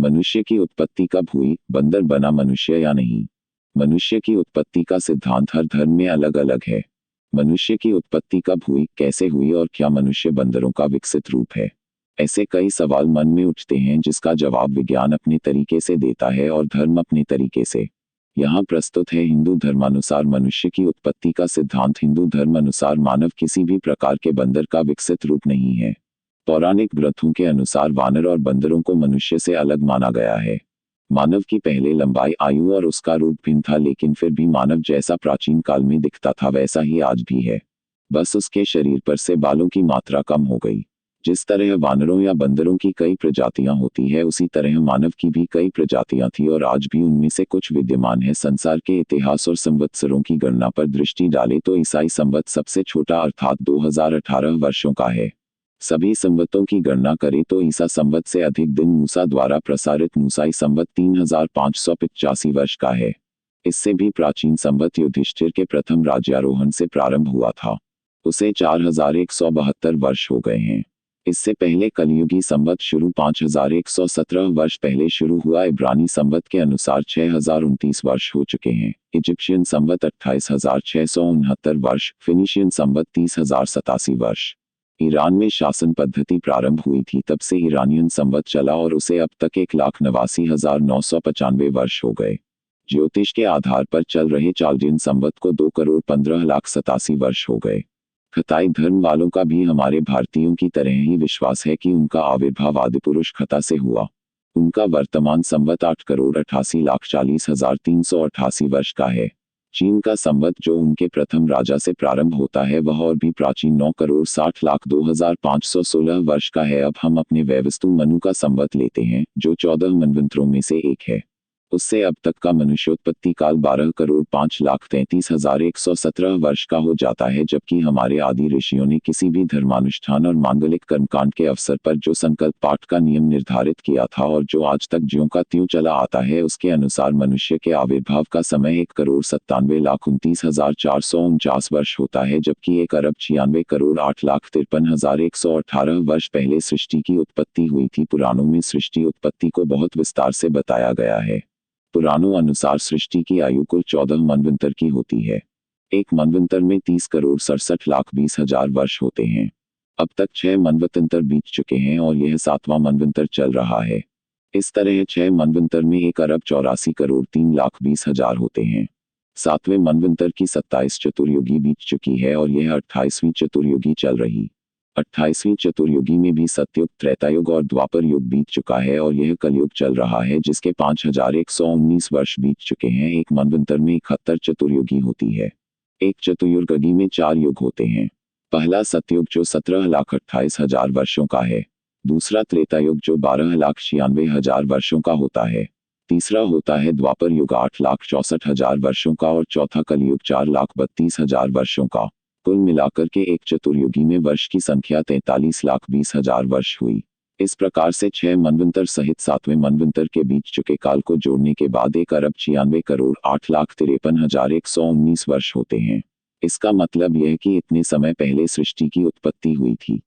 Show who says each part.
Speaker 1: मनुष्य की उत्पत्ति कब हुई, बंदर बना मनुष्य या नहीं। मनुष्य की उत्पत्ति का सिद्धांत हर धर्म में अलग अलग है। मनुष्य की उत्पत्ति कब हुई, कैसे हुई और क्या मनुष्य बंदरों का विकसित रूप है। ऐसे कई सवाल मन में उठते हैं जिसका जवाब विज्ञान अपने तरीके से देता है और धर्म अपने तरीके से। यहाँ प्रस्तुत है हिंदू धर्मानुसार मनुष्य की उत्पत्ति का सिद्धांत। हिंदू धर्म अनुसार मानव किसी भी प्रकार के बंदर का विकसित रूप नहीं है। पौराणिक ग्रंथों के अनुसार वानर और बंदरों को मनुष्य से अलग माना गया है। मानव की पहले लंबाई, आयु और उसका रूप भिन्न था, लेकिन फिर भी मानव जैसा प्राचीन काल में दिखता था वैसा ही आज भी है। बस उसके शरीर पर से बालों की मात्रा कम हो गई। जिस तरह वानरों या बंदरों की कई प्रजातियां होती है, उसी तरह मानव की भी कई प्रजातियां थी और आज भी उनमें से कुछ विद्यमान है। संसार के इतिहास और संवत्सरों की गणना पर दृष्टि डाले तो ईसाई संवत सबसे छोटा अर्थात 2018 वर्षों का है। सभी संवतों की गणना करें तो ईसा संवत से अधिक दिन मूसा द्वारा प्रसारित मूसाई संवत 3585 वर्ष का है। इससे भी प्राचीन संवत युधिष्ठिर के प्रथम राज्यारोहण से प्रारंभ हुआ था। उसे 4172 वर्ष हो गए हैं। इससे पहले कलयुगी संवत शुरू 5117 वर्ष पहले शुरू हुआ। इब्रानी संवत के अनुसार 6029 वर्ष हो चुके हैं। इजिप्शियन संवत 28669 वर्ष, फिनिशियन संवत 30087 वर्ष। ईरान में शासन पद्धति प्रारंभ हुई थी, तब से ईरानियन संवत चला और उसे अब तक 1,89,995 वर्ष हो गए। ज्योतिष के आधार पर चल रहे चाल्डियन संवत को 2,15,87 वर्ष हो गए। खताई धर्म वालों का भी हमारे भारतीयों की तरह ही विश्वास है कि उनका आविर्भाव आदिपुरुष खता से हुआ। उनका वर्तमान संवत 8,88,40,388 वर्ष का है। चीन का संवत जो उनके प्रथम राजा से प्रारंभ होता है वह और भी प्राचीन 9,60,02,516 वर्ष का है। अब हम अपने वैवस्तु मनु का संवत लेते हैं जो 14 मनवंतरों में से एक है। उससे अब तक का मनुष्योत्पत्ति काल 12,05,33,117 वर्ष का हो जाता है, जबकि हमारे आदि ऋषियों ने किसी भी धर्मानुष्ठान और मांगलिक कर्मकांड के अवसर पर जो संकल्प पाठ का नियम निर्धारित किया था और जो आज तक ज्यों का त्यों चला आता है, उसके अनुसार मनुष्य के आविर्भाव का समय 1,97,29,449 वर्ष होता है, जबकि 1,96,8,53,118 वर्ष पहले सृष्टि की उत्पत्ति हुई थी। पुराणों में सृष्टि उत्पत्ति को बहुत विस्तार से बताया गया है। पुराणों अनुसार सृष्टि की आयु कुल 14 मनवंतर की होती है। एक मनवंतर में 30,67,20,000 वर्ष होते हैं। अब तक 6 मनवंतर बीत चुके हैं और यह 7वां मनवंतर चल रहा है। इस तरह 6 मनवंतर में 1,84,03,20,000 होते हैं। 7वें मनवंतर की 27 चतुर्युगी बीत चुकी है और यह 28वीं चतुर्युगी चल रही। 28वीं चतुर्युगी में भी सतयुग, त्रेतायुग और द्वापर युग बीत चुका है और यह कलयुग चल रहा है जिसके 5,119 वर्ष बीत चुके हैं। एक मनवंतर में 71 चतुर्युगी होती है। एक चतुर्युगी में 4 युग होते हैं। पहला सतयुग जो 17,28,000 वर्षों का है। दूसरा त्रेतायुग जो 12,96,000 वर्षों का होता है। तीसरा होता है द्वापर युग 8,64,000 वर्षों का और चौथा कलयुग 4,32,000 वर्षों का। कुल मिलाकर के एक चतुर्युगी में वर्ष की संख्या 43,20,000 वर्ष हुई। इस प्रकार से 6 मनवंतर सहित 7वें मनवंतर के बीच चुके काल को जोड़ने के बाद 1,96,08,53,119 वर्ष होते हैं। इसका मतलब यह कि इतने समय पहले सृष्टि की उत्पत्ति हुई थी।